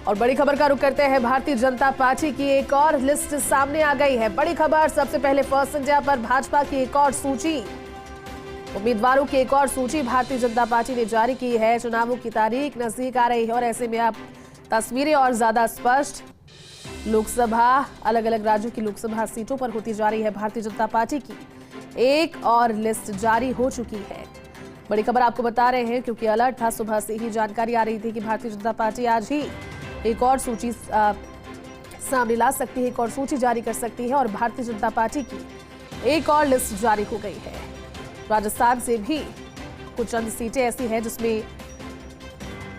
और बड़ी खबर का रुख करते हैं। भारतीय जनता पार्टी की एक और लिस्ट सामने आ गई है। बड़ी खबर सबसे पहले फर्स्ट इंडिया पर भाजपा की एक और सूची, उम्मीदवारों की एक और सूची भारतीय जनता पार्टी ने जारी की है। चुनावों की तारीख नजदीक आ रही है और ऐसे में अब तस्वीरें और ज्यादा स्पष्ट। लोकसभा, अलग अलग राज्यों की लोकसभा सीटों पर होती जा रही है भारतीय जनता पार्टी की एक और लिस्ट जारी हो चुकी है। बड़ी खबर आपको बता रहे हैं क्योंकि अलर्ट था, सुबह से ही जानकारी आ रही थी कि भारतीय जनता पार्टी आज ही एक और सूची सामने ला सकती है, एक और सूची जारी कर सकती है और भारतीय जनता पार्टी की एक और लिस्ट जारी हो गई है। राजस्थान से भी कुछ चंद सीटें ऐसी हैं जिसमें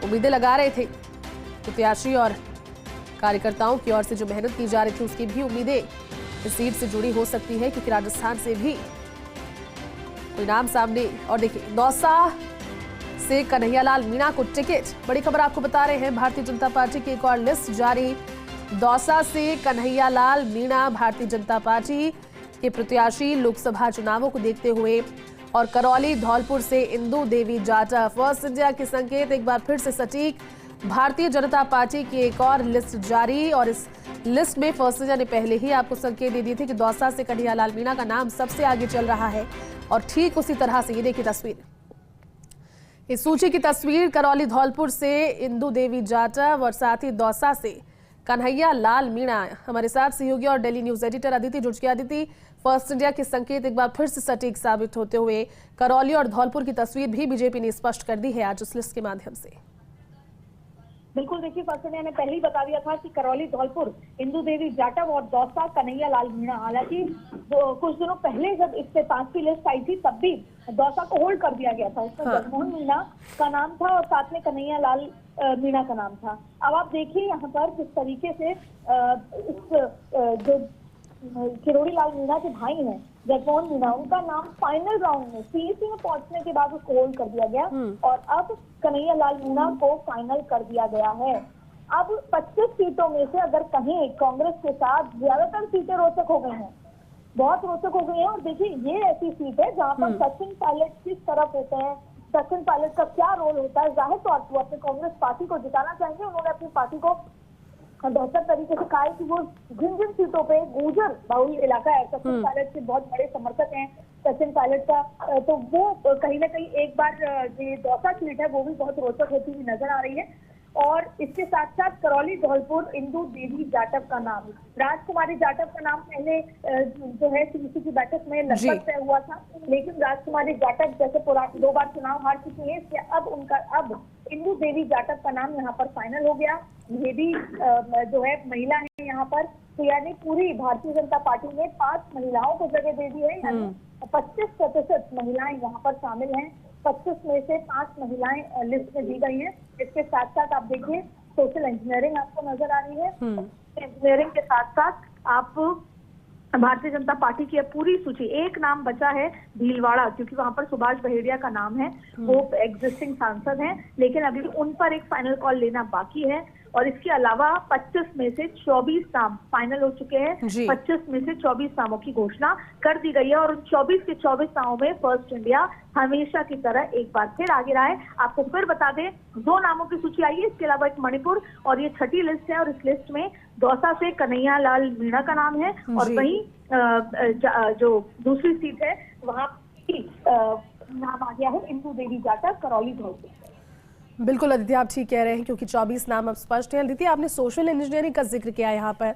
उम्मीदें लगा रहे थे प्रत्याशी और कार्यकर्ताओं की ओर से जो मेहनत की जा रही थी उसकी भी उम्मीदें इस सीट से जुड़ी हो सकती है क्योंकि राजस्थान से भी कोई नाम सामने। और देखिए, दौसा से कन्हैयालाल मीणा को टिकट। बड़ी खबर आपको बता रहे हैं, भारतीय जनता पार्टी की एक और लिस्ट जारी। दौसा से कन्हैयालाल मीणा भारतीय जनता पार्टी के प्रत्याशी लोकसभा चुनावों को देखते हुए, और करौली धौलपुर से इंदु देवी जाटव। फर्स्ट इंडिया के संकेत एक बार फिर से सटीक। भारतीय जनता पार्टी की एक और लिस्ट जारी और इस लिस्ट में फर्स्ट इंडिया ने पहले ही आपको संकेत दे दिए थे कि दौसा से कन्हैयालाल मीणा का नाम सबसे आगे चल रहा है और ठीक उसी तरह से ये देखिए तस्वीर, इस सूची की तस्वीर। करौली धौलपुर से इंदु देवी जाटव और साथ ही दौसा से कन्हैयालाल मीणा। हमारे साथ सहयोगी और डेली न्यूज एडिटर अदिति जुड़ गई। अदिति, फर्स्ट इंडिया के संकेत एक बार फिर से सटीक साबित होते हुए करौली और धौलपुर की तस्वीर भी बीजेपी ने स्पष्ट कर दी है आज उस लिस्ट के माध्यम से। बिल्कुल, देखिए फर्स्ट इंडिया ने पहले ही बता दिया था कि करौली धौलपुर इंदु देवी जाटव और दौसा कन्हैयालाल मीणा। हालांकि कुछ दिनों पहले जब इससे 5वीं लिस्ट आई थी तब भी दौसा को होल्ड कर दिया गया था। उसमें जगमोहन मीणा का नाम था और साथ में कन्हैयालाल मीणा का नाम था। अब आप देखिए यहाँ पर किस तरीके से जो किरोड़ी लाल मीणा के भाई हैं जगमोहन मीणा, उनका नाम फाइनल राउंड में सीईसी में पहुंचने के बाद उसको होल्ड कर दिया गया और अब कन्हैयालाल मीणा को फाइनल कर दिया गया है। अब 25 सीटों में से अगर कहीं कांग्रेस के साथ ज्यादातर सीटें रोचक हो गई हैं, बहुत रोचक हो गई हैं। और देखिए, ये ऐसी सीट है जहाँ पर सचिन पायलट किस तरफ होते हैं, सचिन पायलट का क्या रोल होता है। जाहिर तौर पर अपने कांग्रेस पार्टी को जिताना चाहेंगे। उन्होंने अपनी पार्टी को बेहतर तरीके से कहा है कि वो जिन जिन सीटों पे गुर्जर बहुल इलाका है, सचिन पायलट के बहुत बड़े समर्थक हैं सचिन पायलट का, तो वो कहीं ना कहीं एक बार ये दौसा सीट है वो भी बहुत रोचक होती हुई नजर आ रही है। और इसके साथ साथ करौली धौलपुर इंदु देवी जाटव का नाम, राजकुमारी जाटव का नाम पहले जो है सीईसी की बैठक में लगभग तय हुआ था, लेकिन राजकुमारी जाटव जैसे 2 बार चुनाव हार चुकी है, इसलिए अब इंदु देवी जाटव का नाम यहाँ पर फाइनल हो गया। ये भी जो है महिला है यहाँ पर, तो यानी पूरी भारतीय जनता पार्टी ने 5 महिलाओं को जगह दे दी है, यानी 25% महिलाएं यहाँ पर शामिल हैं। 25 में से 5 महिलाएं लिस्ट में दी गई हैं। इसके साथ साथ आप देखिए सोशल इंजीनियरिंग आपको नजर आ रही है। इंजीनियरिंग के साथ साथ आप भारतीय जनता पार्टी की पूरी सूची, एक नाम बचा है भीलवाड़ा, क्योंकि वहां पर सुभाष बहेड़िया का नाम है, वो एग्जिस्टिंग सांसद हैं, लेकिन अभी उन पर एक फाइनल कॉल लेना बाकी है। और इसके अलावा 25 में से 24 नाम फाइनल हो चुके हैं। 25 में से 24 नामों की घोषणा कर दी गई है और उन 24 के 24 नामों में फर्स्ट इंडिया हमेशा की तरह एक बार फिर आगे रहा है। आपको फिर बता दें, 2 नामों की सूची आई है, इसके अलावा एक मणिपुर, और ये 6ठी लिस्ट है। और इस लिस्ट में दौसा से कन्हैयालाल मीणा का नाम है और वहीं जो दूसरी सीट है वहां नाम आ गया है इंदु देवी जाटव करौली धौलपुर। बिल्कुल अदिति, आप ठीक कह रहे हैं क्योंकि 24 नाम अब स्पष्ट हैं। अदिति, आपने सोशल इंजीनियरिंग का जिक्र किया यहाँ पर,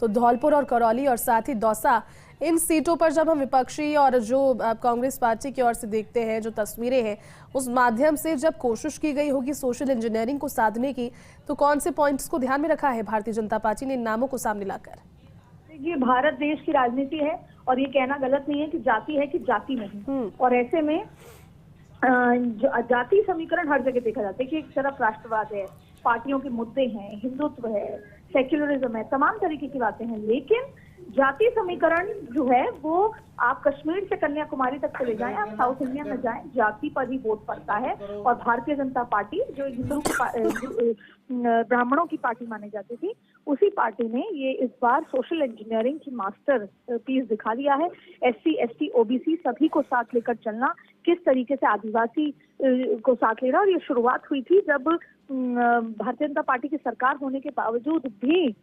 तो धौलपुर और करौली और साथ ही दौसा, इन सीटों पर जब हम विपक्षी और जो कांग्रेस पार्टी की ओर से देखते हैं, जो तस्वीरें हैं, उस माध्यम से जब कोशिश की गई होगी सोशल इंजीनियरिंग को साधने की, तो कौन से पॉइंट्स को ध्यान में रखा है भारतीय जनता पार्टी ने इन नामों को सामने लाकर? ये भारत देश की राजनीति है और ये कहना गलत नहीं है कि जाति है कि जाति नहीं, और ऐसे में जाति समीकरण हर जगह देखा जाता है कि एक तरफ राष्ट्रवाद है, पार्टियों के मुद्दे हैं, हिंदुत्व है, सेक्युलरिज्म है, तमाम तरीके की बातें हैं, लेकिन जाति समीकरण जो है वो आप कश्मीर से कन्याकुमारी तक चले जाएं, आप साउथ इंडिया में जाएं, जाति पर ही वोट पड़ता है। और भारतीय जनता पार्टी जो हिंदू ब्राह्मणों की पार्टी मानी जाती थी, उसी पार्टी ने ये इस बार सोशल इंजीनियरिंग की मास्टर पीस दिखा दिया है। SC, ST, OBC सभी को साथ लेकर चलना, किस तरीके से आदिवासी को साथ लेना। और ये शुरुआत हुई थी जब भारतीय जनता पार्टी की सरकार होने के बावजूद भी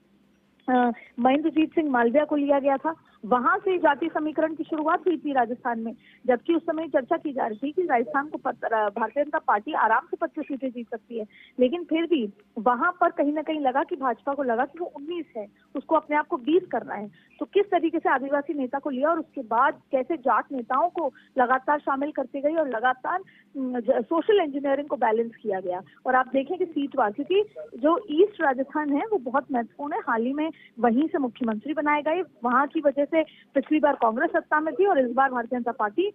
महेंद्रजीत सिंह मालविया को लिया गया था। वहां से जाति समीकरण की शुरुआत हुई थी राजस्थान में, जबकि उस समय चर्चा की जा रही थी कि राजस्थान को भारतीय जनता पार्टी आराम से 25 सीटें जीत सकती है। लेकिन फिर भी वहां पर कहीं ना कहीं लगा कि भाजपा को लगा कि वो 19 है, उसको अपने आप को 20 करना है। तो किस तरीके से आदिवासी नेता को लिया और उसके बाद कैसे जाट नेताओं को लगातार शामिल करती गई और लगातार सोशल इंजीनियरिंग को बैलेंस किया गया। और आप देखें कि सीटवार, क्योंकि जो ईस्ट राजस्थान है वो बहुत महत्वपूर्ण है, हाल ही में वहीं से मुख्यमंत्री बनाए गए, वहां की वजह से पिछली बार कांग्रेस सत्ता में थी और इस बार भारतीय जनता पार्टी,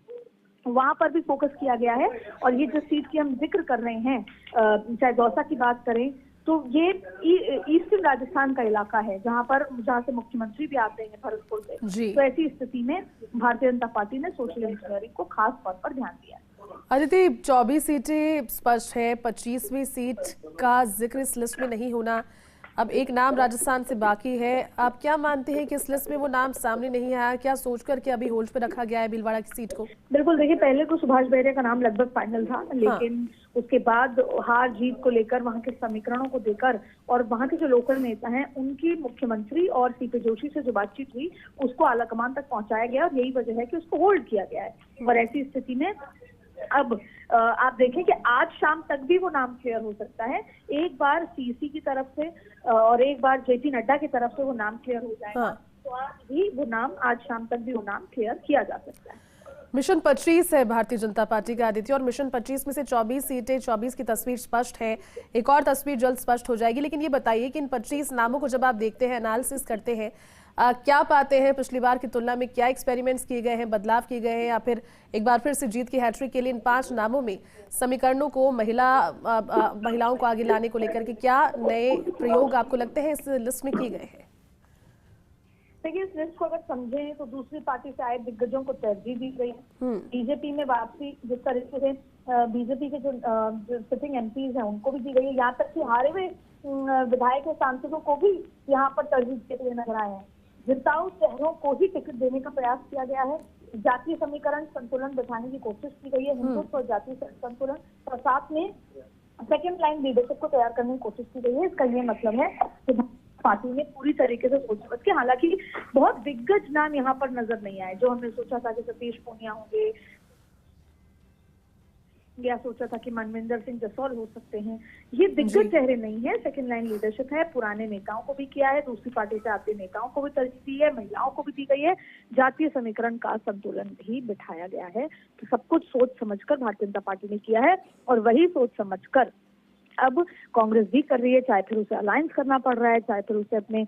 वहां पर भी फोकस किया गया है। और ये जो सीट की हम जिक्र कर रहे हैं, चाहे दौसा की बात करें, तो ये ईस्टर्न राजस्थान का इलाका है जहां से मुख्यमंत्री भी आते हैं, भरतपुर से। तो ऐसी स्थिति में भारतीय जनता पार्टी ने सोशल इंजीनियरिंग को खास तौर पर ध्यान दिया। अदिति, 24 सीटें स्पष्ट है, 25वीं सीट का जिक्र इस लिस्ट में नहीं होना, अब एक नाम राजस्थान से बाकी है। आप क्या मानते हैं कि इस लिस्ट में वो नाम सामने नहीं आया, क्या सोचकर के अभी होल्ड पे रखा गया है भीलवाड़ा की सीट को? बिल्कुल, देखिए पहले तो सुभाष बेहरे का नाम लगभग फाइनल था, लेकिन उसके बाद हार जीत को लेकर, वहां के समीकरणों को देकर और वहां के जो लोकल नेता हैं उनकी मुख्यमंत्री और CP जोशी से जो बातचीत हुई उसको आलाकमान तक पहुंचाया गया और यही वजह है कि उसको होल्ड किया गया है। और ऐसी स्थिति में अब आप देखें कि आज शाम तक भी वो नाम क्लियर हो सकता है, एक बार CC की तरफ से और एक बार JP नड्डा की तरफ से वो नाम क्लियर हो जाएगा। तो आज शाम तक भी वो नाम क्लियर किया जा सकता है। मिशन 25 है भारतीय जनता पार्टी का, आदित्य, और मिशन 25 में से 24 सीटें, 24 की तस्वीर स्पष्ट है, एक और तस्वीर जल्द स्पष्ट हो जाएगी। लेकिन ये बताइए कि इन 25 नामों को जब आप देखते हैं, एनालिसिस करते हैं, क्या पाते हैं? पिछली बार की तुलना में क्या एक्सपेरिमेंट्स किए गए हैं, बदलाव किए गए हैं, या फिर एक बार फिर से जीत की हैट्रिक के लिए इन 5 नामों में समीकरणों को महिलाओं को आगे लाने को लेकर के क्या नए प्रयोग आपको लगते हैं इस लिस्ट में किए गए हैं? देखिए, इस लिस्ट को अगर समझें तो दूसरी पार्टी से आए दिग्गजों को तरजीह दी गई है। बीजेपी में वापसी, जिस तरीके से बीजेपी के जो सिटिंग MPs हैं उनको भी दी गई है, यहाँ तक कि हारे हुए विधायक और सांसदों को भी यहाँ पर तरजीह देते हुए नजर आए हैं। जिताऊ चेहरों को ही टिकट देने का प्रयास किया गया है। जातीय समीकरण संतुलन बिठाने की कोशिश की गई है, हिंदुत्व और जातीय संतुलन, और साथ में सेकेंड लाइन लीडरशिप को तैयार करने की कोशिश की गई है। इसका ये मतलब है कि पार्टी ने पूरी तरीके से सोच समझ के, हालांकि बहुत दिग्गज नाम यहाँ पर नजर नहीं आए जो हमने सोचा था कि सतीश पूनिया होंगे या सोचा था कि मनविंदर सिंह जसौल हो सकते हैं, ये दिग्गज चेहरे नहीं है। सेकंड लाइन लीडरशिप है, पुराने नेताओं को भी किया है, दूसरी पार्टी से आते नेताओं को भी तरजीह दी है, महिलाओं को भी दी गई है, जातीय समीकरण का संतुलन भी बिठाया गया है। तो सब कुछ सोच समझकर भारतीय जनता पार्टी ने किया है और वही सोच समझकर अब कांग्रेस भी कर रही है, चाहे फिर उसे अलायंस करना पड़ रहा है, चाहे फिर उसे अपने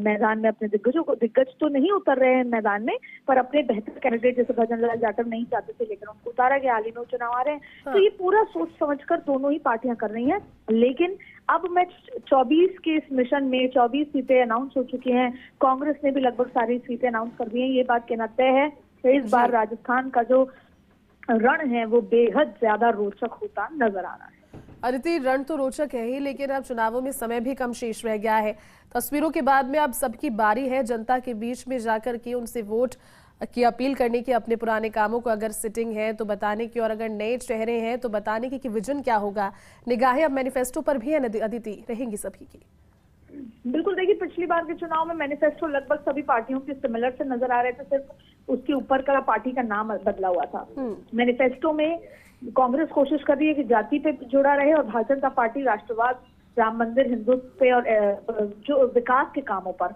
मैदान में अपने दिग्गज तो नहीं उतर रहे हैं मैदान में, पर अपने बेहतर कैंडिडेट जैसे भजन लाल जाटव नहीं चाहते थे लेकिन उनको उतारा गया, हाल ही में चुनाव आ रहे हैं। तो ये पूरा सोच समझकर दोनों ही पार्टियां कर रही हैं। लेकिन अब मैं 24 के इस मिशन में 24 सीटें अनाउंस हो चुकी हैं, कांग्रेस ने भी लगभग सारी सीटें अनाउंस कर दी हैं। ये बात कहना तय है कि इस बार राजस्थान का जो रण है वो बेहद ज्यादा रोचक होता नजर आ रहा है। अदिति, रण तो रोचक है ही, लेकिन अब चुनावों में समय भी कम शेष रह गया है। तस्वीरों के बाद में अब सबकी बारी है जनता के बीच में जाकर के उनसे वोट की अपील करने की, अपने पुराने कामों को अगर सिटिंग है तो बताने की, और अगर नए चेहरे हैं तो बताने की कि विजन क्या होगा। निगाहें अब मैनिफेस्टो पर भी है अदिति, रहेंगी सभी की। बिल्कुल, देखिए पिछली बार के चुनाव में मैनिफेस्टो लगभग सभी पार्टियों के सिमिलर से नजर आ रहे थे, सिर्फ उसके ऊपर का पार्टी का नाम बदला हुआ था। मैनिफेस्टो में कांग्रेस कोशिश कर रही है कि जाति पे जुड़ा रहे और भारतीय जनता पार्टी राष्ट्रवाद, राम मंदिर, हिंदुत्व पे और जो विकास के कामों पर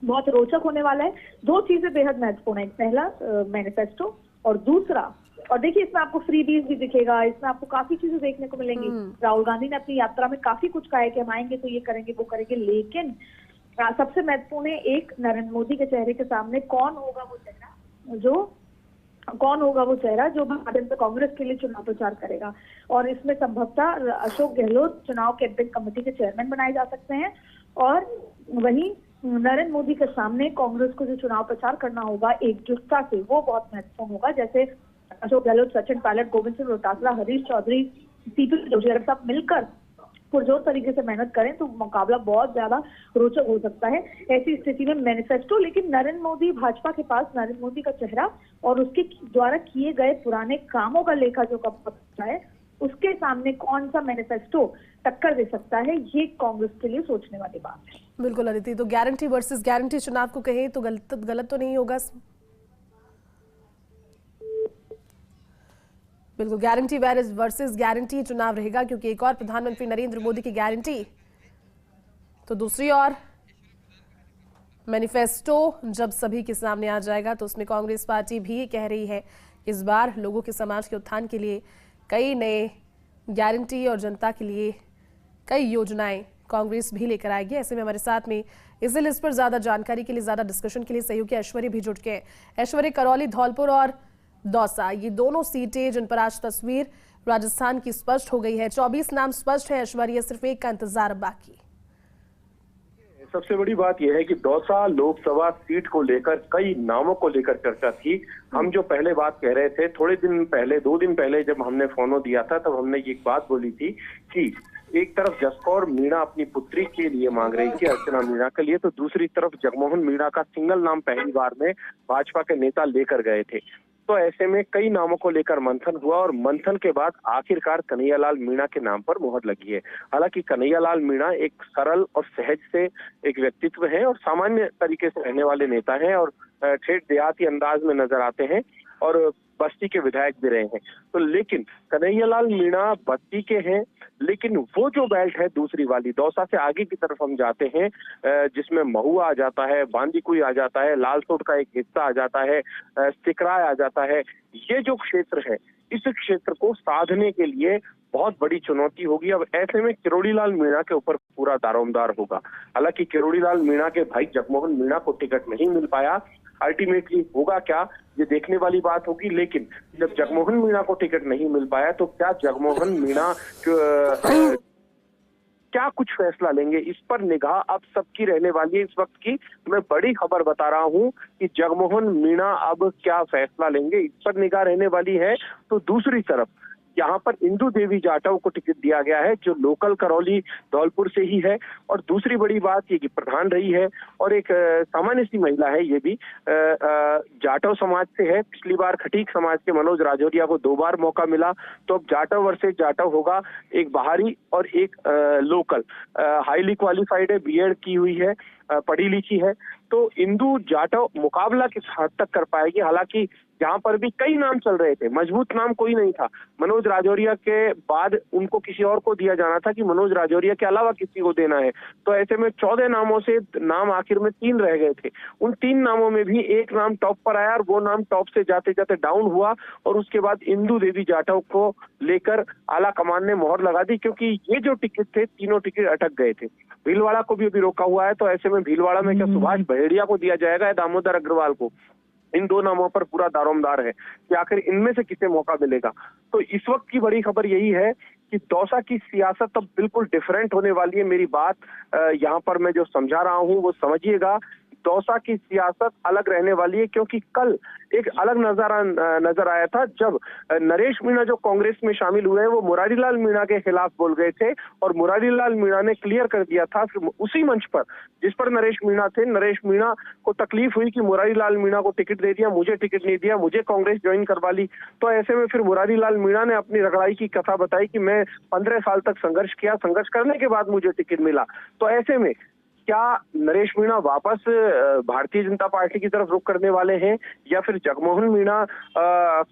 बहुत रोचक होने वाला है। दो चीजें बेहद महत्वपूर्ण है, पहला मैनिफेस्टो और दूसरा, और देखिए इसमें आपको फ्री बीज भी दिखेगा, इसमें आपको काफी चीजें देखने को मिलेंगी। राहुल गांधी ने अपनी यात्रा में काफी कुछ कहा है कि हम आएंगे तो ये करेंगे वो करेंगे, लेकिन सबसे महत्वपूर्ण है एक नरेंद्र मोदी के चेहरे के सामने कौन होगा वो चेहरा जो भारतीय जनता कांग्रेस के लिए चुनाव प्रचार करेगा। और इसमें संभवतः अशोक गहलोत चुनाव कैंपेन कमेटी के चेयरमैन बनाए जा सकते हैं, और वहीं नरेंद्र मोदी के सामने कांग्रेस को जो चुनाव प्रचार करना होगा एकजुटता से, वो बहुत महत्वपूर्ण होगा। जैसे अशोक गहलोत, सचिन पायलट, गोविंद सिंह डोटासरा, हरीश चौधरी, CP जोशी सब मिलकर पुरजोर तरीके से मेहनत करें तो मुकाबला बहुत ज्यादा रोचक हो सकता है। ऐसी स्थिति में मैनिफेस्टो, लेकिन नरेंद्र मोदी, भाजपा के पास नरेंद्र मोदी का चेहरा और उसके द्वारा किए गए पुराने कामों का लेखा जो पता है, उसके सामने कौन सा मैनिफेस्टो टक्कर दे सकता है, ये कांग्रेस के लिए सोचने वाली बात है। बिल्कुल अदिति, तो गारंटी वर्सेस गारंटी चुनाव को कहें तो गलत तो नहीं होगा? बिल्कुल गारंटी वर्सेस गारंटी चुनाव रहेगा, क्योंकि एक और प्रधानमंत्री नरेंद्र मोदी की गारंटी तो दूसरी और मैनिफेस्टो जब सभी के सामने आ जाएगा तो उसमें कांग्रेस पार्टी भी कह रही है इस बार लोगों के समाज के उत्थान के लिए कई नए गारंटी और जनता के लिए कई योजनाएं कांग्रेस भी लेकर आएगी। ऐसे में हमारे साथ में इस लिस्ट पर ज्यादा जानकारी के लिए, ज्यादा डिस्कशन के लिए सहयोगी ऐश्वर्य भी जुट गए। ऐश्वर्य, करौली, धौलपुर और दौसा, ये दोनों सीटें जिन पर आज तस्वीर राजस्थान की स्पष्ट हो गई है। 24 नाम स्पष्ट है ऐश्वर्य, सिर्फ एक का इंतजार बाकी। सबसे बड़ी बात यह है कि दौसा लोकसभा सीट को लेकर कई नामों को लेकर चर्चा थी। हम जो पहले बात कह रहे थे, थोड़े दिन पहले, 2 दिन पहले जब हमने फोनो दिया था, तब हमने ये बात बोली थी कि एक तरफ जसकौर मीणा अपनी पुत्री के लिए मांग रही थी, अर्चना मीणा के लिए, तो दूसरी तरफ जगमोहन मीणा का सिंगल नाम पहली बार में भाजपा के नेता लेकर गए थे। तो ऐसे में कई नामों को लेकर मंथन हुआ और मंथन के बाद आखिरकार कन्हैयालाल मीणा के नाम पर मोहर लगी है। हालांकि कन्हैयालाल मीणा एक सरल और सहज से एक व्यक्तित्व है और सामान्य तरीके से रहने वाले नेता हैं और ठेठ देहाती अंदाज में नजर आते हैं और बस्ती के विधायक भी रहे हैं। तो लेकिन कन्हैयालाल मीणा बस्ती के हैं, लेकिन वो जो बेल्ट है दूसरी वाली, दौसा से आगे की तरफ हम जाते हैं, जिसमें महुआ आ जाता है, बांदीकुई आ जाता है, लालसोट का एक हिस्सा आ जाता है, सिकराय आ जाता है, ये जो क्षेत्र है, इस क्षेत्र को साधने के लिए बहुत बड़ी चुनौती होगी। अब ऐसे में किरोड़ीलाल मीणा के ऊपर पूरा दारोमदार होगा। हालांकि किरोड़ीलाल मीणा के भाई जगमोहन मीणा को टिकट नहीं मिल पाया, अल्टीमेटली होगा क्या ये देखने वाली बात होगी। लेकिन जब जगमोहन मीणा को टिकट नहीं मिल पाया तो क्या जगमोहन मीणा क्या कुछ फैसला लेंगे, इस पर निगाह अब सबकी रहने वाली है। इस वक्त की मैं बड़ी खबर बता रहा हूं कि जगमोहन मीणा अब क्या फैसला लेंगे, इस पर निगाह रहने वाली है। तो दूसरी तरफ यहाँ पर इंदु देवी जाटव को टिकट दिया गया है, जो लोकल करौली धौलपुर से ही है। और दूसरी बड़ी बात ये कि प्रधान रही है और एक सामान्य सी महिला है, ये भी जाटव समाज से है। पिछली बार खटीक समाज के मनोज राजौरिया को 2 बार मौका मिला, तो अब जाटव वर्सेस जाटव होगा, एक बाहरी और एक लोकल। हाईली क्वालिफाइड है, बीएड की हुई है, पढ़ी लिखी है, तो इंदु जाटव मुकाबला किस हद तक कर पाएगी। हालांकि यहाँ पर भी कई नाम चल रहे थे, मजबूत नाम कोई नहीं था। मनोज राजौरिया के बाद उनको किसी और को दिया जाना था कि मनोज राजौरिया के अलावा किसी को देना है। तो ऐसे में 14 नामों से नाम आखिर में 3 रह गए थे। उन 3 नामों में भी एक नाम टॉप पर आया और वो नाम टॉप से जाते जाते डाउन हुआ और उसके बाद इंदु देवी जाटव को लेकर आला कमान ने मोहर लगा दी, क्योंकि ये जो टिकट थे, तीनों टिकट अटक गए थे। भीलवाड़ा को भी अभी रोका हुआ है, तो ऐसे में भीलवाड़ा में क्या सुभाष बहेड़िया को दिया जाएगा या दामोदर अग्रवाल को? इन 2 नामों पर पूरा दारोमदार है कि आखिर इनमें से किसे मौका मिलेगा। तो इस वक्त की बड़ी खबर यही है कि दौसा की सियासत अब बिल्कुल डिफरेंट होने वाली है। मेरी बात यहाँ पर मैं जो समझा रहा हूँ वो समझिएगा। दौसा की सियासत अलग रहने वाली है, क्योंकि कल एक अलग नजर आया था जब नरेश मीणा जो कांग्रेस में शामिल हुए हैं वो मुरारीलाल मीणा के खिलाफ बोल गए थे और मुरारीलाल मीणा ने क्लियर कर दिया था कि उसी मंच पर जिस पर नरेश मीणा थे, नरेश मीणा को तकलीफ हुई कि मुरारीलाल मीणा को टिकट दे दिया, मुझे टिकट नहीं दिया, मुझे कांग्रेस ज्वाइन करवा ली। तो ऐसे में फिर मुरारीलाल मीणा ने अपनी रगड़ाई की कथा बताई कि मैं 15 साल तक संघर्ष किया, संघर्ष करने के बाद मुझे टिकट मिला। तो ऐसे में क्या नरेश मीणा वापस भारतीय जनता पार्टी की तरफ रुख करने वाले हैं या फिर जगमोहन मीणा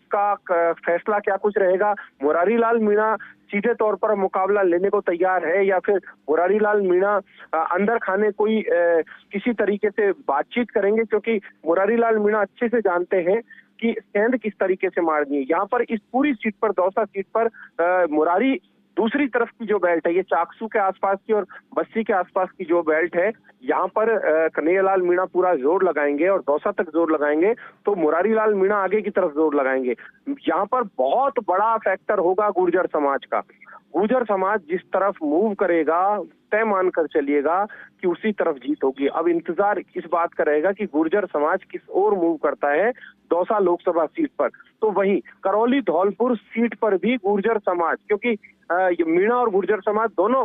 का फैसला क्या कुछ रहेगा? मुरारीलाल मीणा सीधे तौर पर मुकाबला लेने को तैयार है या फिर मुरारीलाल मीणा अंदर खाने कोई किसी तरीके से बातचीत करेंगे? क्योंकि मुरारीलाल मीणा अच्छे से जानते हैं कि सेंध किस तरीके से मारनी है। यहाँ पर इस पूरी सीट पर, दौसा सीट पर मुरारी दूसरी तरफ की जो बेल्ट है, ये चाकसू के आसपास की और बस्ती के आसपास की जो बेल्ट है, यहाँ पर कन्हैयालाल मीणा पूरा जोर लगाएंगे और दौसा तक जोर लगाएंगे, तो मुरारीलाल मीणा आगे की तरफ जोर लगाएंगे। यहाँ पर बहुत बड़ा फैक्टर होगा गुर्जर समाज का। गुर्जर समाज जिस तरफ मूव करेगा, तय मानकर चलिएगा कि उसी तरफ जीत होगी। अब इंतजार इस बात का रहेगा कि गुर्जर समाज किस ओर मूव करता है दौसा लोकसभा सीट पर। तो वहीं करौली धौलपुर सीट पर भी गुर्जर समाज, क्योंकि ये मीणा और गुर्जर समाज दोनों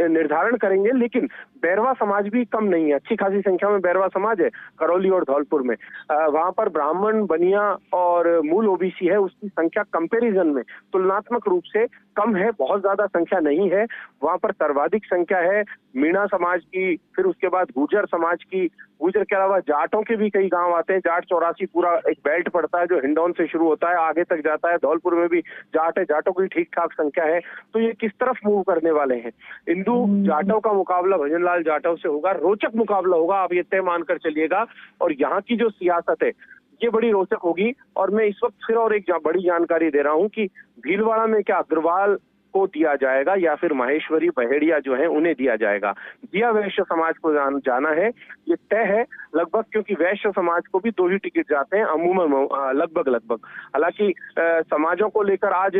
निर्धारण करेंगे, लेकिन बैरवा समाज भी कम नहीं है। अच्छी खासी संख्या में बैरवा समाज है करौली और धौलपुर में। वहां पर ब्राह्मण, बनिया और मूल ओबीसी है, उसकी संख्या कंपैरिजन में तुलनात्मक रूप से कम है, बहुत ज्यादा संख्या नहीं है। वहां पर सर्वाधिक संख्या है मीणा समाज की, फिर उसके बाद गुर्जर समाज की। गुर्जर के अलावा जाटों के भी कई गांव आते हैं। जाट 84 पूरा एक बेल्ट पड़ता है जो हिंडौन से शुरू होता है, आगे तक जाता है। धौलपुर में भी जाट है, जाटों की ठीक ठाक संख्या है। तो ये किस तरफ मूव करने वाले हैं? इंदू जाटों का मुकाबला भजनलाल जाटव से होगा, रोचक मुकाबला होगा, आप ये तय मानकर चलिएगा। और यहाँ की जो सियासत है ये बड़ी रोचक होगी। और मैं इस वक्त फिर और एक बड़ी जानकारी दे रहा हूँ कि भीलवाड़ा में क्या अग्रवाल को दिया जाएगा या फिर माहेश्वरी बहेड़िया जो है उन्हें दिया जाएगा। दिया वैश्य समाज को जाना है, ये तय है लगभग, क्योंकि वैश्य समाज को भी 2 ही टिकट जाते हैं अमूमन, लगभग। हालांकि समाजों को लेकर आज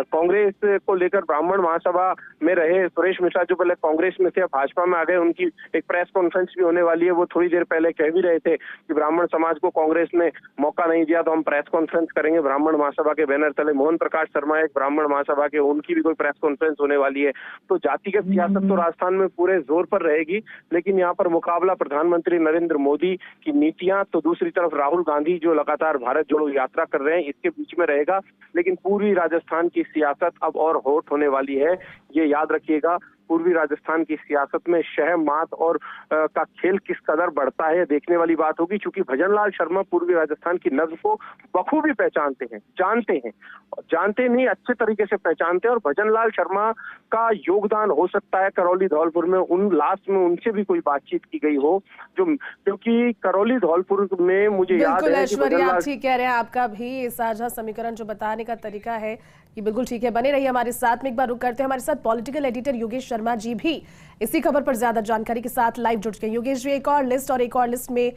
कांग्रेस को लेकर ब्राह्मण महासभा में रहे सुरेश मिश्रा, जो पहले कांग्रेस में थे भाजपा में आ गए, उनकी एक प्रेस कॉन्फ्रेंस भी होने वाली है। वो थोड़ी देर पहले कह भी रहे थे कि ब्राह्मण समाज को कांग्रेस ने मौका नहीं दिया तो हम प्रेस कॉन्फ्रेंस करेंगे ब्राह्मण महासभा के बैनर तले। मोहन प्रकाश शर्मा एक ब्राह्मण महासभा के, उनकी भी कोई प्रेस कॉन्फ्रेंस होने वाली है। तो जातिगत सियासत तो राजस्थान में पूरे जोर पर रहेगी, लेकिन यहाँ पर मुकाबला प्रधानमंत्री नरेंद्र मोदी की नीतियां, तो दूसरी तरफ राहुल गांधी जो लगातार भारत जोड़ो यात्रा कर रहे हैं, इसके बीच में रहेगा। लेकिन पूर्वी राजस्थान की सियासत अब और हॉट होने वाली है, ये याद रखिएगा। पूर्वी राजस्थान की सियासत में शह मात और का खेल किस कदर बढ़ता है देखने वाली बात होगी, क्योंकि भजनलाल शर्मा पूर्वी राजस्थान की नब्ज को बखूबी पहचानते हैं, जानते नहीं, अच्छे तरीके से पहचानते हैं। और भजनलाल शर्मा का योगदान हो सकता है करौली धौलपुर में लास्ट में उनसे भी कोई बातचीत की गई हो, जो क्योंकि करौली धौलपुर में मुझे याद है ऐश्वर्या, आप ठीक कह रहे हैं। आपका भी साझा समीकरण जो बताने का तरीका है ये बिल्कुल ठीक है। बने रहिए हमारे साथ में। एक बार रुक करते हैं, हमारे साथ पॉलिटिकल एडिटर योगेश शर्मा जी भी इसी खबर पर ज्यादा जानकारी के साथ लाइव जुड़ चुके हैं। योगेश जी, एक और लिस्ट में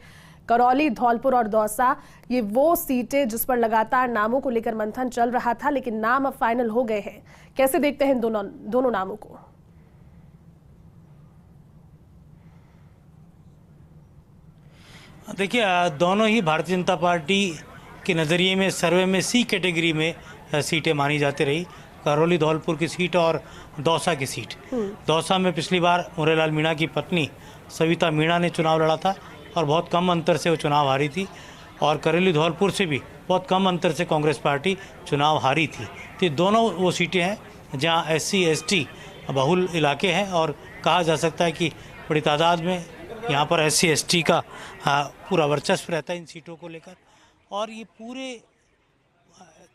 करौली, धौलपुर और दौसा, ये वो सीटें जिस पर लगातार नामों को लेकर मंथन चल रहा था, लेकिन नाम अब फाइनल हो गए हैं। कैसे देखते हैं दोनों नामों को? देखिए, दोनों ही भारतीय जनता पार्टी के नज़रिए में सर्वे में सी कैटेगरी में सीटें मानी जाती रही। करौली धौलपुर की सीट और दौसा की सीट। दौसा में पिछली बार मुरारीलाल मीणा की पत्नी सविता मीणा ने चुनाव लड़ा था और बहुत कम अंतर से वो चुनाव हारी थी। और करौली धौलपुर से भी बहुत कम अंतर से कांग्रेस पार्टी चुनाव हारी थी। तो दोनों वो सीटें हैं जहां SC ST बहुल इलाके हैं और कहा जा सकता है कि बड़ी तादाद में यहाँ पर SC ST का पूरा वर्चस्व रहता है इन सीटों को लेकर। और ये पूरे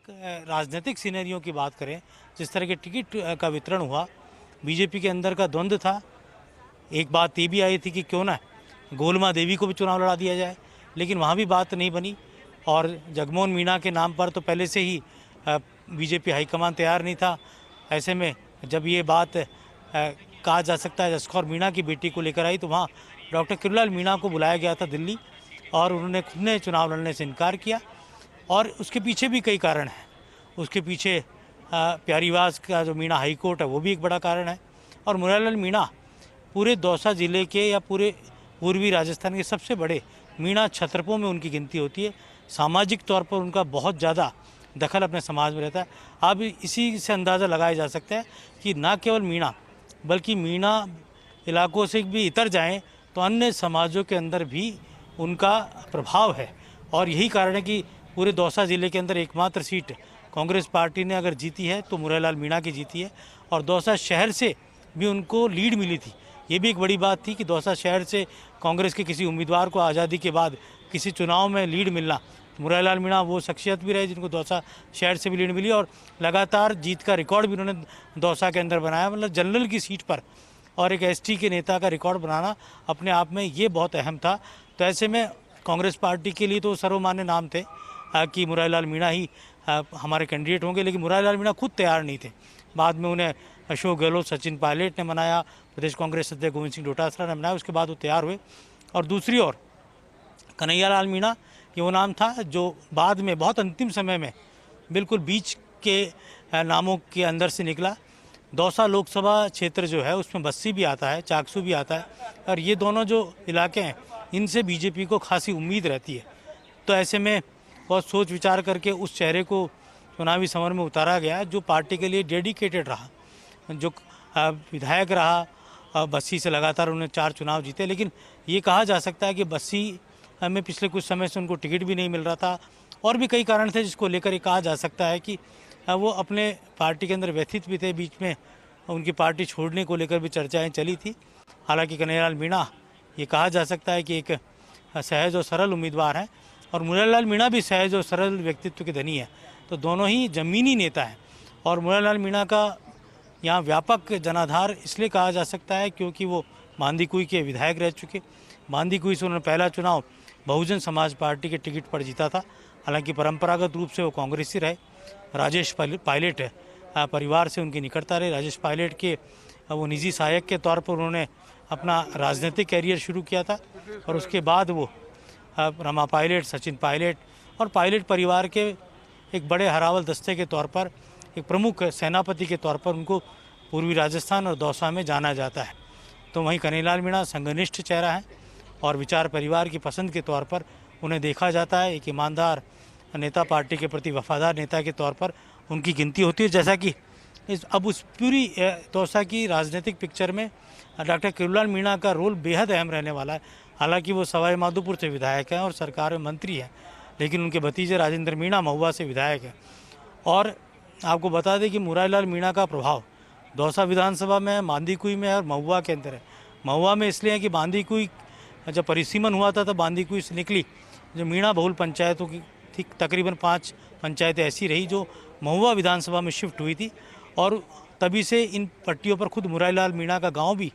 राजनीतिक सिनेरियो की बात करें, जिस तरह के टिकट का वितरण हुआ, बीजेपी के अंदर का द्वंद्व था। एक बात ये भी आई थी कि क्यों ना गोलमा देवी को भी चुनाव लड़ा दिया जाए, लेकिन वहाँ भी बात नहीं बनी। और जगमोहन मीणा के नाम पर तो पहले से ही बीजेपी हाईकमान तैयार नहीं था। ऐसे में जब ये बात कहा जा सकता है जसकौर मीणा की बेटी को लेकर आई, तो वहाँ डॉक्टर किरोड़ीलाल मीणा को बुलाया गया था दिल्ली, और उन्होंने खुद ने चुनाव लड़ने से इनकार किया। और उसके पीछे भी कई कारण हैं। उसके पीछे प्यारीवास का जो मीणा हाई कोर्ट है वो भी एक बड़ा कारण है। और मुरारीलाल मीणा पूरे दौसा ज़िले के या पूरे पूर्वी राजस्थान के सबसे बड़े मीणा छत्रपों में उनकी गिनती होती है। सामाजिक तौर पर उनका बहुत ज़्यादा दखल अपने समाज में रहता है। अब इसी से अंदाज़ा लगाया जा सकता है कि न केवल मीणा बल्कि मीणा इलाकों से भी इतर जाएं तो अन्य समाजों के अंदर भी उनका प्रभाव है। और यही कारण है कि पूरे दौसा ज़िले के अंदर एकमात्र सीट कांग्रेस पार्टी ने अगर जीती है तो मुरारीलाल मीणा की जीती है। और दौसा शहर से भी उनको लीड मिली थी। ये भी एक बड़ी बात थी कि दौसा शहर से कांग्रेस के किसी उम्मीदवार को आज़ादी के बाद किसी चुनाव में लीड मिलना, मुरारीलाल मीणा वो शख्सियत भी रहे जिनको दौसा शहर से भी लीड मिली। और लगातार जीत का रिकॉर्ड भी उन्होंने दौसा के अंदर बनाया, मतलब जनरल की सीट पर और एक ST के नेता का रिकॉर्ड बनाना अपने आप में ये बहुत अहम था। तो ऐसे में कांग्रेस पार्टी के लिए तो सर्वमान्य नाम थे कि मुरारीलाल मीणा ही हमारे कैंडिडेट होंगे, लेकिन मुरारीलाल मीणा खुद तैयार नहीं थे। बाद में उन्हें अशोक गहलोत, सचिन पायलट ने मनाया, प्रदेश कांग्रेस अध्यक्ष गोविंद सिंह डोटासरा ने मनाया, उसके बाद वो तैयार हुए। और दूसरी ओर कन्हैयालाल मीणा ये वो नाम था जो बाद में बहुत अंतिम समय में बिल्कुल बीच के नामों के अंदर से निकला। दौसा लोकसभा क्षेत्र जो है उसमें बस्सी भी आता है, चाकसू भी आता है, और ये दोनों जो इलाके हैं इनसे बीजेपी को खासी उम्मीद रहती है। तो ऐसे में बहुत सोच विचार करके उस चेहरे को चुनावी समर में उतारा गया जो पार्टी के लिए डेडिकेटेड रहा, जो विधायक रहा। बस्सी से लगातार उन्होंने 4 चुनाव जीते, लेकिन ये कहा जा सकता है कि बस्सी में पिछले कुछ समय से उनको टिकट भी नहीं मिल रहा था और भी कई कारण थे जिसको लेकर ये कहा जा सकता है कि वो अपने पार्टी के अंदर व्यथित भी थे। बीच में उनकी पार्टी छोड़ने को लेकर भी चर्चाएं चली थी। हालांकि कन्हैयालाल मीणा ये कहा जा सकता है कि एक सहज और सरल उम्मीदवार हैं और मुरारीलाल मीणा भी सहज और सरल व्यक्तित्व के धनी है, तो दोनों ही जमीनी नेता हैं। और मुरारीलाल मीणा का यहाँ व्यापक जनाधार इसलिए कहा जा सकता है क्योंकि वो बांदीकुई के विधायक रह चुके। बांदीकुई से उन्होंने पहला चुनाव बहुजन समाज पार्टी के टिकट पर जीता था। हालांकि परंपरागत रूप से वो कांग्रेसी रहे। राजेश पायलट परिवार से उनकी निकटता रही। राजेश पायलट के वो निजी सहायक के तौर पर उन्होंने अपना राजनीतिक कैरियर शुरू किया था और उसके बाद वो रमा पायलट, सचिन पायलट और पायलट परिवार के एक बड़े हरावल दस्ते के तौर पर, एक प्रमुख सेनापति के तौर पर उनको पूर्वी राजस्थान और दौसा में जाना जाता है। तो वहीं कन्हैयालाल मीणा संघनिष्ठ चेहरा है और विचार परिवार की पसंद के तौर पर उन्हें देखा जाता है। एक ईमानदार नेता, पार्टी के प्रति वफादार नेता के तौर पर उनकी गिनती होती है। जैसा कि अब उस पूरी दौसा की राजनीतिक पिक्चर में डॉक्टर किरोड़ीलाल मीणा का रोल बेहद अहम रहने वाला है। हालांकि वो सवाई माधोपुर से विधायक हैं और सरकार में मंत्री हैं, लेकिन उनके भतीजे राजेंद्र मीणा महुआ से विधायक हैं। और आपको बता दें कि मुरारीलाल मीणा का प्रभाव दौसा विधानसभा में, बांदीकुई में और महुआ के अंदर है। महुआ में इसलिए है कि बांदीकुई जब परिसीमन हुआ था तो बांदीकुई से निकली जो मीणा बहुल पंचायतों की थी, तकरीबन 5 पंचायतें ऐसी रही जो महुआ विधानसभा में शिफ्ट हुई थी और तभी से इन पट्टियों पर खुद मुरारीलाल मीणा का गांव भी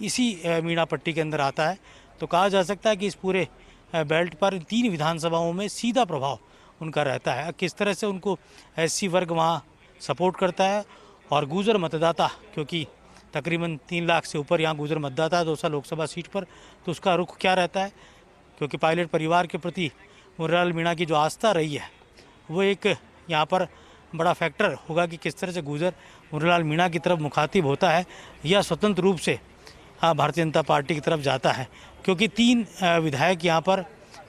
इसी मीणा पट्टी के अंदर आता है। तो कहा जा सकता है कि इस पूरे बेल्ट पर 3 विधानसभाओं में सीधा प्रभाव उनका रहता है। किस तरह से उनको एससी वर्ग वहाँ सपोर्ट करता है और गुर्जर मतदाता, क्योंकि तकरीबन 3 लाख से ऊपर यहाँ गुर्जर मतदाता है दौसा लोकसभा सीट पर, तो उसका रुख क्या रहता है। क्योंकि पायलट परिवार के प्रति मुरारीलाल मीणा की जो आस्था रही है वो एक यहाँ पर बड़ा फैक्टर होगा कि किस तरह से गुर्जर मुरारीलाल मीणा की तरफ मुखातिब होता है या स्वतंत्र रूप से भारतीय जनता पार्टी की तरफ जाता है। क्योंकि 3 विधायक यहाँ पर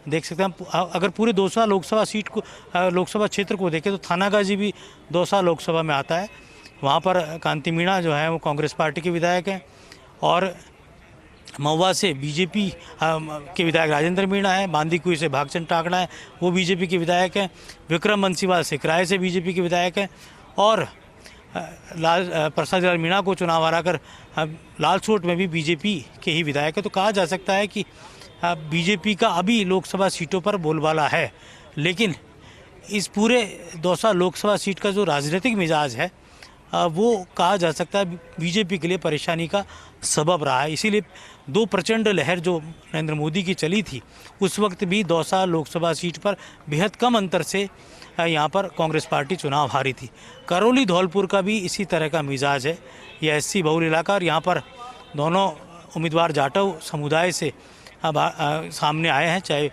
देख सकते हैं। अगर पूरे दौसा लोकसभा सीट को, लोकसभा क्षेत्र को देखें तो थानागाजी भी दौसा लोकसभा में आता है। वहाँ पर कांति मीणा जो है वो कांग्रेस पार्टी के विधायक हैं और महुआ से बीजेपी के विधायक राजेंद्र मीणा है। बांदीकुई से भागचंद टाकड़ा है, वो बीजेपी के विधायक हैं। विक्रम बंसीवाल सिकराय से बीजेपी के विधायक हैं और प्रसाद लाल मीणा को चुनाव हराकर लालसोट में भी बीजेपी के ही विधायक है। तो कहा जा सकता है कि बीजेपी का अभी लोकसभा सीटों पर बोलबाला है, लेकिन इस पूरे दौसा लोकसभा सीट का जो राजनीतिक मिजाज है वो कहा जा सकता है बीजेपी के लिए परेशानी का सबब रहा है। इसीलिए 2 प्रचंड लहर जो नरेंद्र मोदी की चली थी उस वक्त भी दौसा लोकसभा सीट पर बेहद कम अंतर से यहाँ पर कांग्रेस पार्टी चुनाव हारी थी। करौली धौलपुर का भी इसी तरह का मिजाज है। यह एससी बहुल इलाका और यहाँ पर दोनों उम्मीदवार जाटव समुदाय से सामने आए हैं, चाहे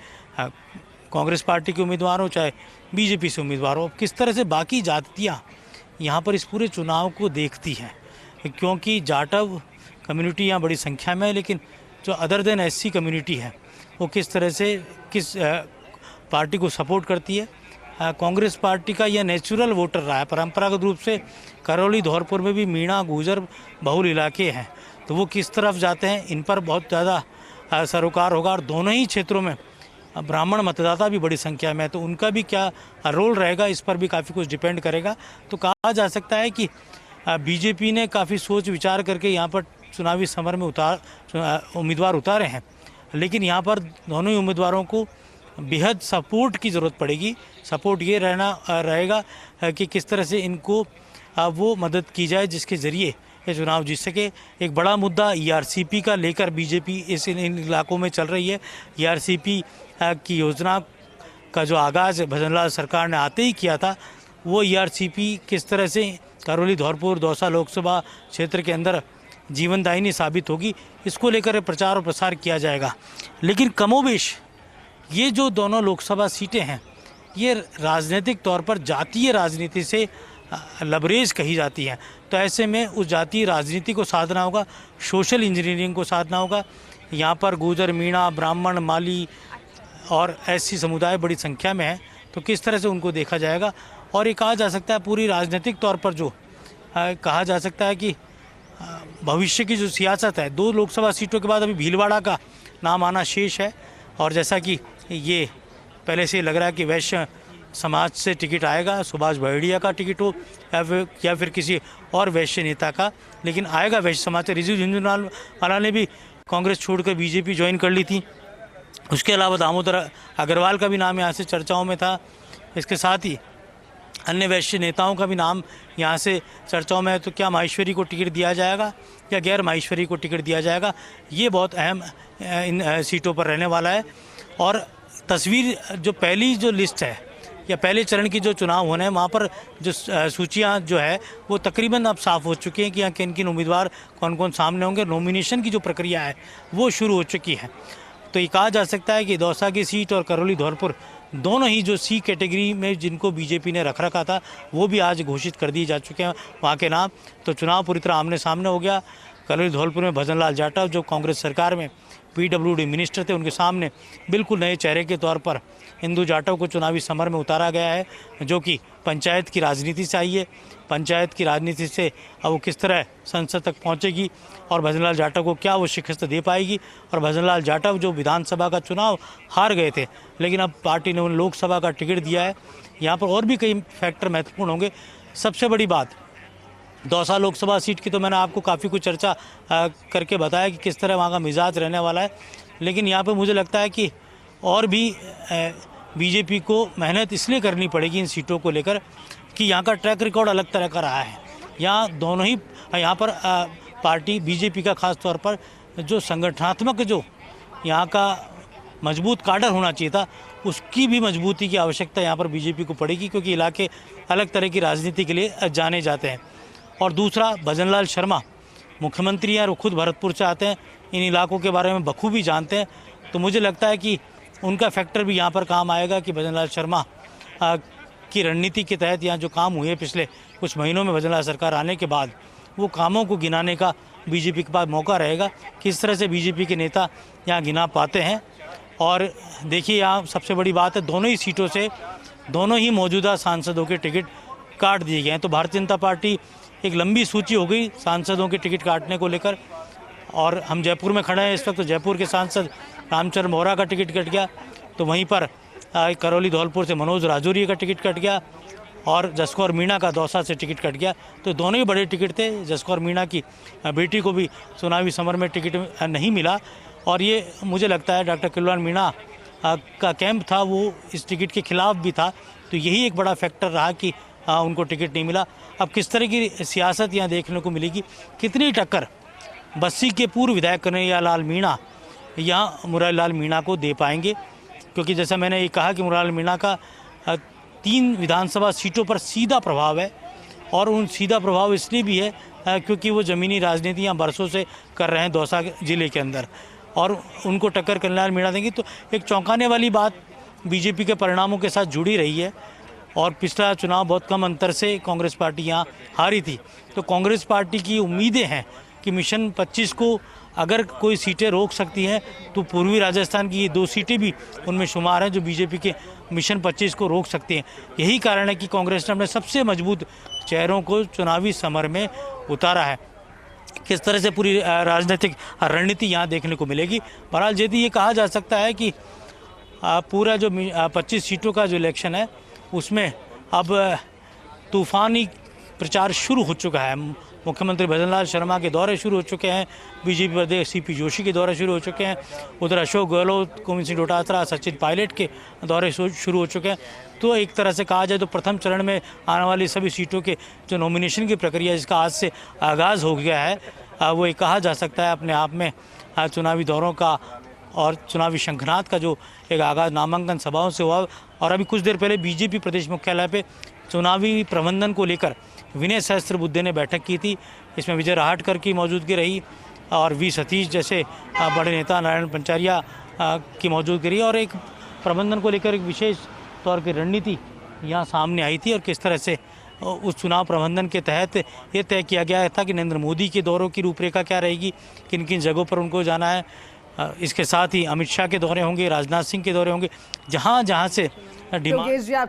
कांग्रेस पार्टी के उम्मीदवार हो चाहे बीजेपी से उम्मीदवार हो। किस तरह से बाकी जातियाँ यहाँ पर इस पूरे चुनाव को देखती हैं, क्योंकि जाटव कम्युनिटी यहाँ बड़ी संख्या में है, लेकिन जो अदर देन एससी कम्युनिटी है वो किस तरह से किस पार्टी को सपोर्ट करती है। कांग्रेस पार्टी का यह नेचुरल वोटर रहा है। परंपरागत रूप से करौली धौलपुर में भी मीणा गुर्जर बहुल इलाके हैं, तो वो किस तरफ जाते हैं इन पर बहुत ज़्यादा सरोकार होगा। और दोनों ही क्षेत्रों में ब्राह्मण मतदाता भी बड़ी संख्या में है, तो उनका भी क्या रोल रहेगा इस पर भी काफ़ी कुछ डिपेंड करेगा। तो कहा जा सकता है कि बीजेपी ने काफ़ी सोच विचार करके यहाँ पर चुनावी समर में उम्मीदवार उतारे हैं, लेकिन यहाँ पर दोनों ही उम्मीदवारों को बेहद सपोर्ट की ज़रूरत पड़ेगी। सपोर्ट ये रहेगा कि किस तरह से इनको वो मदद की जाए जिसके ज़रिए ये चुनाव जीत सके। एक बड़ा मुद्दा ERCP का लेकर बीजेपी इन इलाकों में चल रही है। ERCP की योजना का जो आगाज़ भजनलाल सरकार ने आते ही किया था, वो ERCP किस तरह से करौली धौलपुर दौसा लोकसभा क्षेत्र के अंदर जीवनदायिनी साबित होगी, इसको लेकर प्रचार और प्रसार किया जाएगा। लेकिन कमोबेश ये जो दोनों लोकसभा सीटें हैं ये राजनीतिक तौर पर जातीय राजनीति से लबरेज कही जाती हैं। तो ऐसे में उस जातीय राजनीति को साधना होगा, सोशल इंजीनियरिंग को साधना होगा। यहाँ पर गुर्जर, मीणा, ब्राह्मण, माली और एससी समुदाय बड़ी संख्या में है, तो किस तरह से उनको देखा जाएगा और ये कहा जा सकता है पूरी राजनीतिक तौर पर जो कहा जा सकता है कि भविष्य की जो सियासत है, 2 लोकसभा सीटों के बाद अभी भीलवाड़ा का नाम आना शेष है। और जैसा कि ये पहले से लग रहा है कि वैश्य समाज से टिकट आएगा, सुभाष बहेड़िया का टिकट हो या फिर किसी और वैश्य नेता का, लेकिन आएगा वैश्य समाज से। रिजू झुंझुनवाला ने भी कांग्रेस छोड़कर बीजेपी ज्वाइन कर ली थी। उसके अलावा दामोदर अग्रवाल का भी नाम यहाँ से चर्चाओं में था। इसके साथ ही अन्य वैश्य नेताओं का भी नाम यहाँ से चर्चाओं में है। तो क्या माहेश्वरी को टिकट दिया जाएगा या गैर माहेश्वरी को टिकट दिया जाएगा, ये बहुत अहम इन सीटों पर रहने वाला है। और तस्वीर जो पहली जो लिस्ट है या पहले चरण की जो चुनाव होने हैं, वहाँ पर जो सूचियाँ जो है वो तकरीबन अब साफ़ हो चुकी हैं कि यहाँ किन किन उम्मीदवार कौन कौन सामने होंगे। नॉमिनेशन की जो प्रक्रिया है वो शुरू हो चुकी है। तो ये कहा जा सकता है कि दौसा की सीट और करौली धौलपुर दोनों ही जो सी कैटेगरी में जिनको बीजेपी ने रख रखा था वो भी आज घोषित कर दिए जा चुके हैं वहाँ के नाम। तो चुनाव पूरी तरह आमने सामने हो गया। करौली धौलपुर में भजन लाल जाटव जो कांग्रेस सरकार में PWD मिनिस्टर थे, उनके सामने बिल्कुल नए चेहरे के तौर पर इंदु जाटव को चुनावी समर में उतारा गया है, जो कि पंचायत की राजनीति से आई है। पंचायत की राजनीति से अब वो किस तरह संसद तक पहुंचेगी और भजनलाल जाटव को क्या वो शिकस्त दे पाएगी। और भजनलाल जाटव जो विधानसभा का चुनाव हार गए थे, लेकिन अब पार्टी ने उन्हें लोकसभा का टिकट दिया है। यहाँ पर और भी कई फैक्टर महत्वपूर्ण होंगे। सबसे बड़ी बात दौसा लोकसभा सीट की तो मैंने आपको काफ़ी कुछ चर्चा करके बताया कि किस तरह वहाँ का मिजाज रहने वाला है। लेकिन यहाँ पर मुझे लगता है कि और भी बीजेपी को मेहनत इसलिए करनी पड़ेगी इन सीटों को लेकर कि यहाँ का ट्रैक रिकॉर्ड अलग तरह का रहा है। यहाँ दोनों ही यहाँ पर पार्टी बीजेपी का खास तौर पर जो संगठनात्मक जो यहाँ का मजबूत काडर होना चाहिए था, उसकी भी मजबूती की आवश्यकता यहाँ पर बीजेपी को पड़ेगी, क्योंकि इलाके अलग तरह की राजनीति के लिए जाने जाते हैं। और दूसरा, भजनलाल शर्मा मुख्यमंत्री हैं और खुद भरतपुर से आते हैं, इन इलाकों के बारे में बखूबी जानते हैं। तो मुझे लगता है कि उनका फैक्टर भी यहाँ पर काम आएगा कि भजनलाल शर्मा की रणनीति के तहत यहाँ जो काम हुए पिछले कुछ महीनों में भजनलाल सरकार आने के बाद, वो कामों को गिनाने का बीजेपी के पास मौका रहेगा। किस तरह से बीजेपी के नेता यहाँ गिना पाते हैं। और देखिए, यहाँ सबसे बड़ी बात है, दोनों ही सीटों से दोनों ही मौजूदा सांसदों के टिकट काट दिए गए हैं। तो भारतीय जनता पार्टी एक लंबी सूची हो गई सांसदों के टिकट काटने को लेकर। और हम जयपुर में खड़े हैं इस वक्त, तो जयपुर के सांसद रामचंद्र मोहरा का टिकट कट गया। तो वहीं पर करौली धौलपुर से मनोज राजौरी का टिकट कट गया और जसकौर मीणा का दौसा से टिकट कट गया। तो दोनों ही बड़े टिकट थे। जसकौर मीणा की बेटी को भी चुनावी समर में टिकट नहीं मिला और ये मुझे लगता है डॉक्टर किलवाड़ मीणा का कैंप था, वो इस टिकट के खिलाफ भी था। तो यही एक बड़ा फैक्टर रहा कि उनको टिकट नहीं मिला। अब किस तरह की सियासत यहाँ देखने को मिलेगी, कितनी टक्कर बस्सी के पूर्व विधायक कन्हैया लाल मीणा यहाँ मुरारी लाल मीणा को दे पाएंगे, क्योंकि जैसा मैंने ये कहा कि मुरारी लाल मीणा का 3 विधानसभा सीटों पर सीधा प्रभाव है। और उन सीधा प्रभाव इसलिए भी है क्योंकि वो ज़मीनी राजनीति यहाँ बरसों से कर रहे हैं दौसा ज़िले के अंदर, और उनको टक्कर कन्हैया लाल मीणा देंगी। तो एक चौंकाने वाली बात बीजेपी के परिणामों के साथ जुड़ी रही है। और पिछला चुनाव बहुत कम अंतर से कांग्रेस पार्टी यहाँ हारी थी। तो कांग्रेस पार्टी की उम्मीदें हैं कि मिशन 25 को अगर कोई सीटें रोक सकती हैं तो पूर्वी राजस्थान की ये 2 सीटें भी उनमें शुमार हैं जो बीजेपी के मिशन 25 को रोक सकती हैं। यही कारण है कि कांग्रेस ने अपने सबसे मजबूत चेहरों को चुनावी समर में उतारा है। किस तरह से पूरी राजनीतिक रणनीति यहाँ देखने को मिलेगी। बहरहाल यदि ये कहा जा सकता है कि पूरा जो 25 सीटों का जो इलेक्शन है उसमें अब तूफानी प्रचार शुरू हो चुका है। मुख्यमंत्री भजनलाल शर्मा के दौरे शुरू हो चुके हैं, बीजेपी प्रदेश CP जोशी के दौरे शुरू हो चुके हैं, उधर अशोक गहलोत, गोविंद सिंह डोटासरा, सचिन पायलट के दौरे शुरू हो चुके हैं। तो एक तरह से कहा जाए तो प्रथम चरण में आने वाली सभी सीटों के जो नॉमिनेशन की प्रक्रिया जिसका आज से आगाज़ हो गया है, वो एक कहा जा सकता है अपने आप में चुनावी दौरों का और चुनावी शंखनाद का जो एक आगाज़ नामांकन सभाओं से हुआ। और अभी कुछ देर पहले बीजेपी प्रदेश मुख्यालय पे चुनावी प्रबंधन को लेकर विनय सहस्त्रबुद्धे ने बैठक की थी। इसमें विजय राहटकर की मौजूदगी रही और V सतीश जैसे बड़े नेता, नारायण पंचारिया की मौजूदगी रही, और एक प्रबंधन को लेकर एक विशेष तौर की रणनीति यहाँ सामने आई थी। और किस तरह से उस चुनाव प्रबंधन के तहत ये तय किया गया था कि नरेंद्र मोदी के दौरों की रूपरेखा क्या रहेगी, किन किन जगहों पर उनको जाना है। इसके साथ ही अमित शाह के दौरे होंगे, राजनाथ सिंह के दौरे होंगे, जहाँ जहाँ से डिमांड